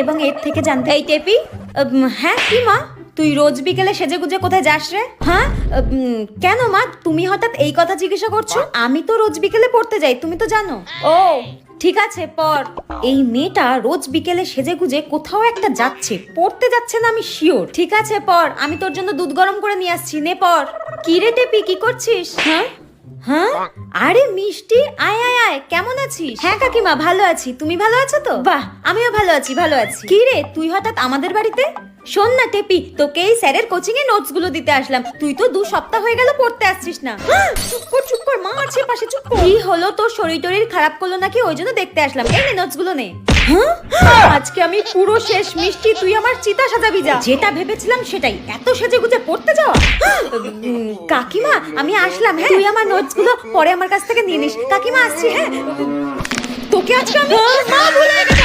এবং এর থেকে জানতে। এই টেপি, হ্যাঁ কি মা, তুই রোজ বিকেলে সেজে গুজে কোথায় যাস রে? হ্যাঁ কেন মা, তুমি হঠাৎ এই কথা জিজ্ঞাসা করছো? আমি তো রোজ বিকেলে পড়তে যাই, তুমি তো জানো। ও ঠিক আছে পর। এই মেয়েটা রোজ বিকেলে সেজে গুজে কোথাও একটা যাচ্ছে, পড়তে যাচ্ছে না আমি শিওর। ঠিক আছে পর, আমি তোর জন্য দুধ গরম করে নিয়ে আসছি, নে পর। কি রে টেপি, কি করছিস? হ্যাঁ হ্যাঁ, আরে মিষ্টি, আয় আয় আয়, কেমন আছিস? হ্যাঁ কাকিমা ভালো আছি, তুমি ভালো আছো তো? বাহ, আমিও ভালো আছি ভালো আছি। কি রে তুই হঠাৎ আমাদের বাড়িতে? শোন না টেপি, তোকে এই স্যারের কোচিং এ নোটস গুলো দিতে আসলাম। তুই তো 2 সপ্তাহ হয়ে গেল পড়তে আসছিস না। চুপ কর, মা আছে পাশে, চুপ কর। কি হলো তোর, শরীর টরীর খারাপ করলো নাকি? ওই জন্য দেখতে আসলাম। এই নে নোটস গুলো নে। আজকে আমি পুরো শেষ মিষ্টি, তুই আমার চিতা সাজাবি যা। যেটা ভেবেছিলাম সেটাই, এত সেজে গুজে পড়তে যাওয়া। কাকিমা আমি আসলাম, হ্যাঁ তুই আমার নোটস গুলো পরে আমার কাছ থেকে নিয়ে নিস। কাকিমা আসছি, হ্যাঁ তোকে আজকে আমি। মা ভুলে গেছি।